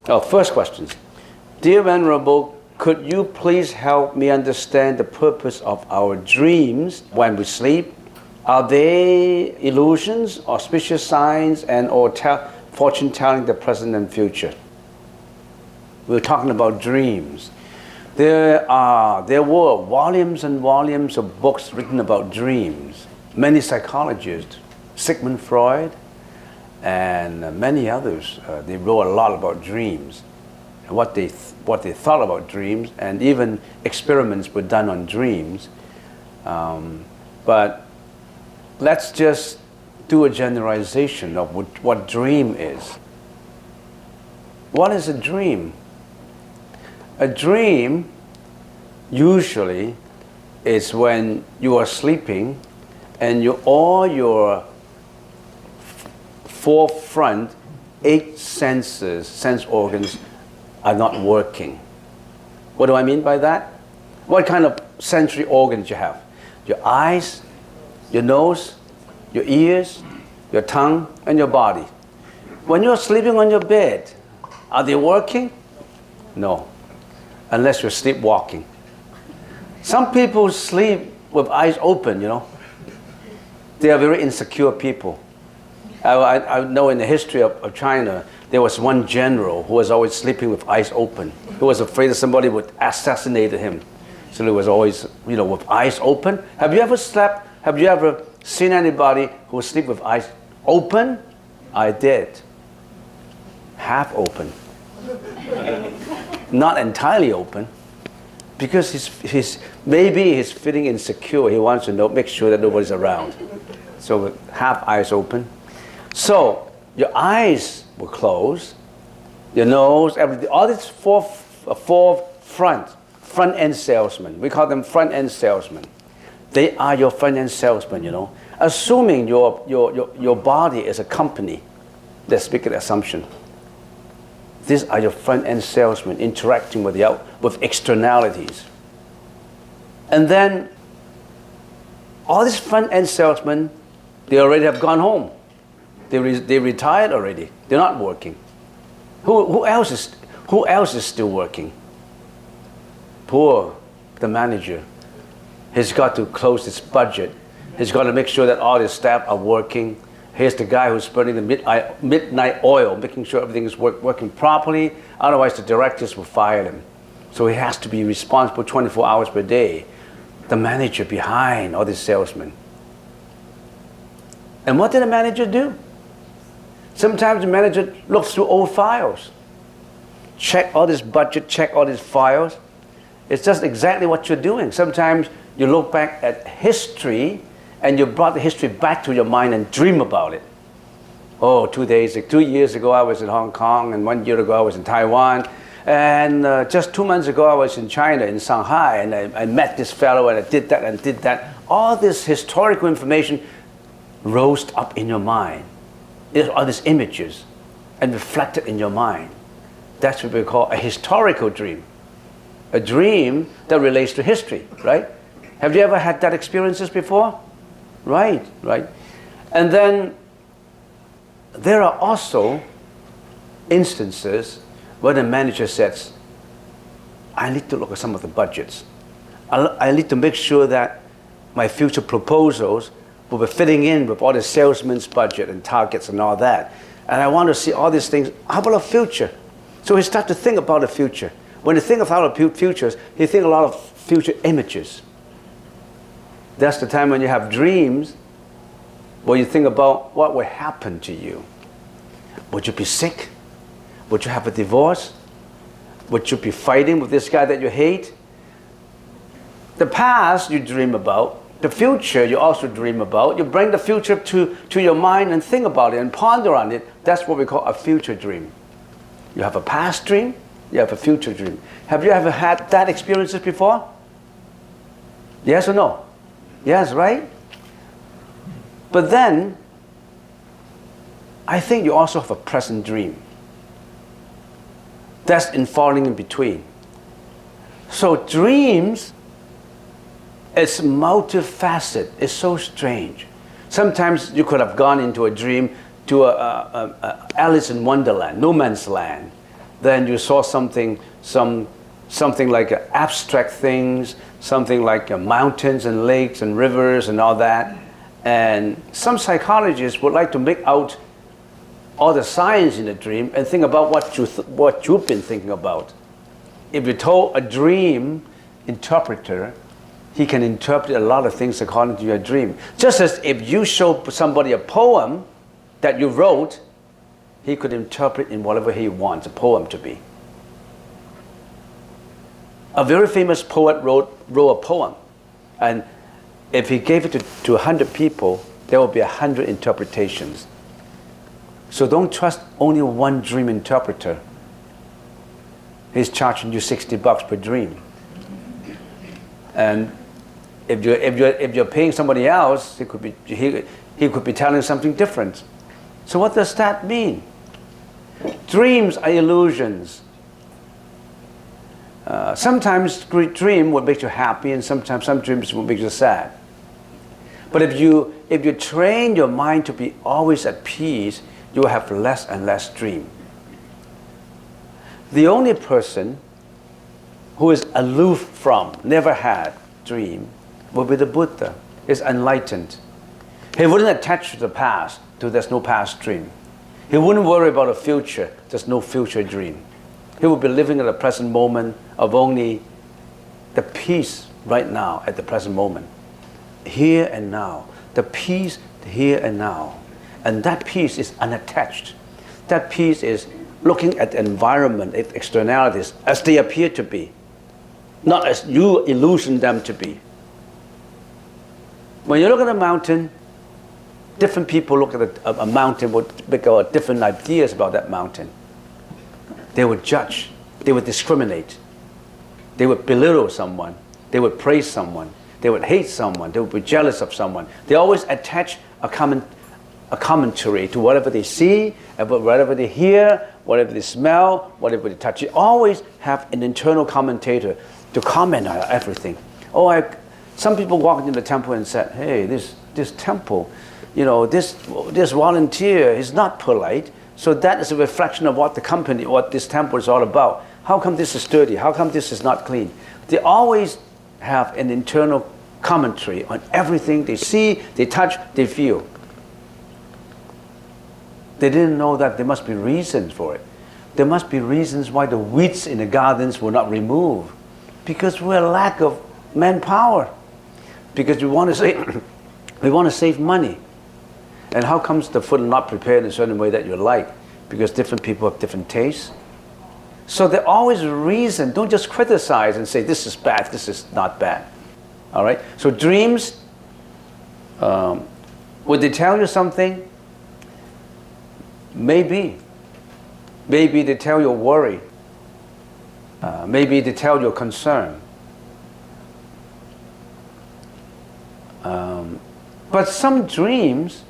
Oh, first question. Dear Venerable, could you please help me understand the purpose of our dreams when we sleep? Are they illusions, auspicious signs, and or fortune telling the present and future? We're talking about dreams. There were volumes and volumes of books written about dreams. Many psychologists, Sigmund Freud, and many others, they wrote a lot about dreams, and what they thought about dreams, and even experiments were done on dreams. But let's just do a generalization of what dream is. What is a dream? A dream usually is when you are sleeping and all your forefront 8 sense organs are not working. What do I mean by that? What kind of sensory organs you have? Your eyes, your nose, your ears, your tongue, and your body. When you're sleeping on your bed, are they working? No, unless you're sleepwalking. Some people sleep with eyes open, you know. They are very insecure people. I know in the history of China, there was one general who was always sleeping with eyes open. He was afraid that somebody would assassinate him. So he was always, with eyes open. Have you ever seen anybody who sleep with eyes open? I did. Half open. Not entirely open. Because maybe he's feeling insecure. He wants to make sure that nobody's around. So half eyes open. So your eyes were closed, your nose, everything. All these four front-end salesmen. We call them front-end salesmen. They are your front-end salesmen, Assuming your body is a company. Let's make an assumption. These are your front-end salesmen interacting with externalities. And then all these front-end salesmen, they already have gone home. They retired already. They're not working. Who else is still working? Poor the manager. He's got to close his budget. He's got to make sure that all his staff are working. Here's the guy who's burning the midnight oil, making sure everything is working properly. Otherwise, the directors will fire him. So he has to be responsible 24 hours per day. The manager behind all these salesmen. And what did the manager do? Sometimes the manager looks through old files, check all this budget, check all these files. It's just exactly what you're doing. Sometimes you look back at history and you brought the history back to your mind and dream about it. Oh, 2 years ago I was in Hong Kong, and 1 year ago I was in Taiwan, and just 2 months ago I was in China, in Shanghai, and I met this fellow and I did that and did that. All this historical information rose up in your mind. All these images and reflected in your mind. That's what we call a historical dream. A dream that relates to history, right? Have you ever had that experiences before? Right. And then there are also instances where the manager says, I need to look at some of the budgets. I need to make sure that my future proposals will be fitting in with all the salesman's budget and targets and all that. And I want to see all these things. How about the future? So he starts to think about the future. When you think of how the futures, you think a lot of future images. That's the time when you have dreams where you think about what will happen to you. Would you be sick? Would you have a divorce? Would you be fighting with this guy that you hate? The past you dream about. The future you also dream about. You bring the future to your mind and think about it and ponder on it. That's what we call a future dream. You have a past dream, you have a future dream. Have you ever had that experiences before? Yes or no? Yes, right? But then, I think you also have a present dream. That's in falling in between. So dreams, it's multifaceted. It's so strange. Sometimes you could have gone into a dream to a Alice in Wonderland, no man's land. Then you saw something like abstract things, something like mountains and lakes and rivers and all that. And some psychologists would like to make out all the science in the dream and think about what you've been thinking about. If you told a dream interpreter, he can interpret a lot of things according to your dream. Just as if you show somebody a poem that you wrote, he could interpret in whatever he wants a poem to be. A very famous poet wrote a poem, and if he gave it to 100 people, there will be 100 interpretations. So don't trust only one dream interpreter. He's charging you $60 per dream. And if you're paying somebody else, he could be telling something different. So what does that mean? Dreams are illusions. Sometimes dream will make you happy, and sometimes some dreams will make you sad. But if you train your mind to be always at peace, you will have less and less dream. The only person who is aloof from, never had dream, will be the Buddha. Is enlightened. He wouldn't attach to the past, to there's no past dream. He wouldn't worry about the future, there's no future dream. He would be living in the present moment of only the peace right now, at the present moment. Here and now. The peace here and now. And that peace is unattached. That peace is looking at the environment, at externalities, as they appear to be, not as you illusion them to be. When you look at a mountain, different people look at a mountain with different ideas about that mountain. They would judge, they would discriminate, they would belittle someone, they would praise someone, they would hate someone, they would be jealous of someone. They always attach a commentary to whatever they see, whatever they hear, whatever they smell, whatever they touch. They always have an internal commentator to comment on everything. Some people walk into the temple and said, hey, this temple, this volunteer is not polite. So that is a reflection of what this temple is all about. How come this is dirty? How come this is not clean? They always have an internal commentary on everything they see, they touch, they feel. They didn't know that there must be reasons for it. There must be reasons why the weeds in the gardens were not removed. Because we're lack of manpower. Because we want to save money. And how comes the food not prepared in a certain way that you like? Because different people have different tastes. So there always a reason. Don't just criticize and say this is bad, this is not bad. All right? So dreams, would they tell you something? Maybe. Maybe they tell you worry. Maybe they tell you concern. But some dreams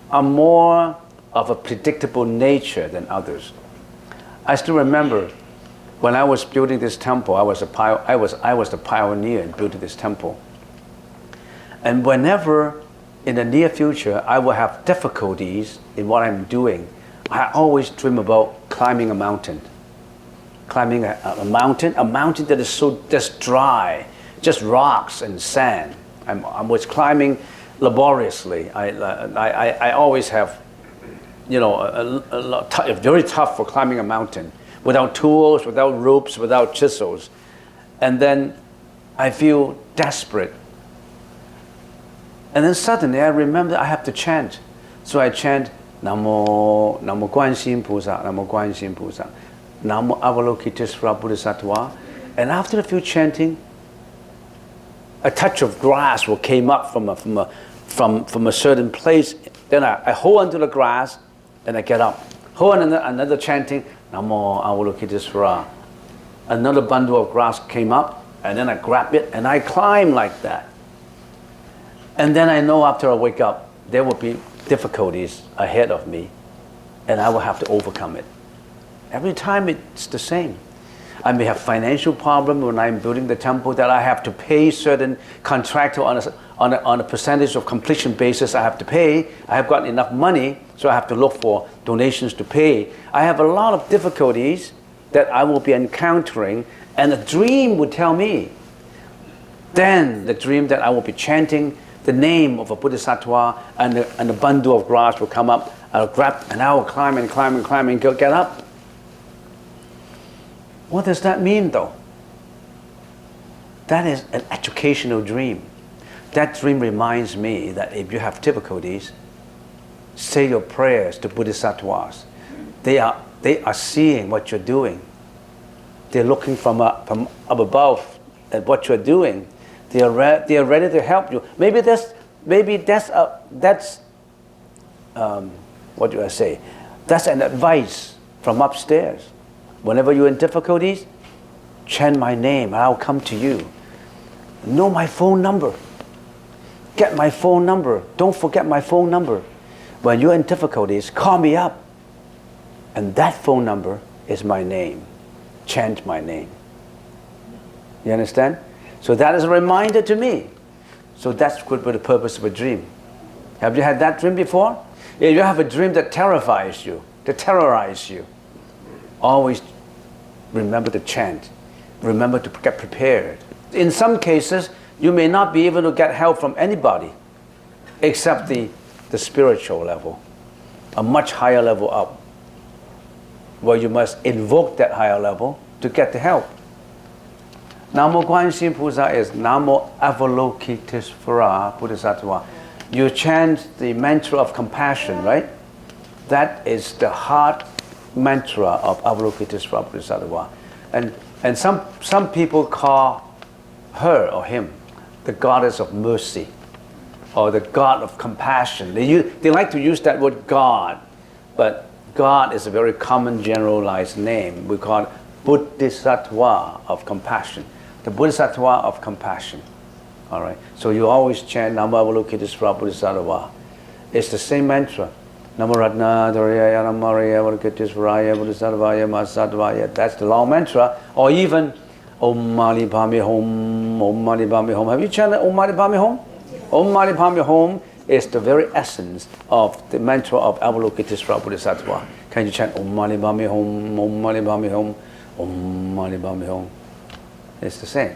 are more of a predictable nature than others. I still remember when I was building this temple, I was the pioneer in building this temple. And whenever in the near future I will have difficulties in what I'm doing, I always dream about climbing a mountain. Climbing a mountain that is just dry, just rocks and sand. I was climbing laboriously. I always have, very tough for climbing a mountain, without tools, without ropes, without chisels. And then I feel desperate. And then suddenly I remember I have to chant. So I chant, Namo观世音菩萨, Namo 观世音菩萨, Namo Avalokitesvara Bodhisattva. And after a few chanting, a touch of grass came up from a certain place. Then I hold onto the grass, then I get up. Hold on another chanting, Namo Avalokitesvara. Another bundle of grass came up. and then I grab it and I climb like that. And then I know after I wake up, there will be difficulties ahead of me, and I will have to overcome it. Every time it's the same. I may have financial problem when I'm building the temple that I have to pay certain contractor on a percentage of completion basis. I have to pay. I have got enough money, so I have to look for donations to pay. I have a lot of difficulties that I will be encountering, and the dream would tell me. Then the dream that I will be chanting the name of a bodhisattva, and the bundle of grass will come up. I'll grab and I will climb and climb and climb and get up. What does that mean though? That is an educational dream. That dream reminds me that if you have difficulties, say your prayers to bodhisattvas. They are seeing what you're doing. They're looking from up above at what you're doing. They are ready to help you. Maybe that's what do I say? That's an advice from upstairs. Whenever you're in difficulties, chant my name, I'll come to you. Know my phone number. Get my phone number. Don't forget my phone number. When you're in difficulties, call me up. And that phone number is my name. Chant my name. You understand? So that is a reminder to me. So that's could be the purpose of a dream. Have you had that dream before? If you have a dream that terrifies you, that terrorizes you, always remember to chant. Remember to get prepared. In some cases, you may not be able to get help from anybody except the spiritual level, a much higher level up, where you must invoke that higher level to get the help. Namo观世音菩萨 is Namo Avalokitesvara Bodhisattva. You chant the mantra of compassion, right? That is the heart mantra of Avalokitesvara Bodhisattva. And some people call her or him the goddess of mercy or the god of compassion. They like to use that word God, but God is a very common generalized name. We call it Bodhisattva of compassion. The Bodhisattva of compassion. All right. So you always chant Namo Avalokitesvara Bodhisattva. It's the same mantra. Namo Ratna Dharaya Namaraya Avalokitesvaraya Bodhisattvaya Mahasattvaya. That's the long mantra. Or even Om Mani Padme Hum, Om Mani Padme Hum. Have you chanted Om Mani Padme Hum? Om Mani Padme Hum is the very essence of the mantra of Avalokitesvara Bodhisattva. Can you chant Om Mani Padme Hum, Om Mani Padme Hum, Om Mani Padme Hum? It's the same.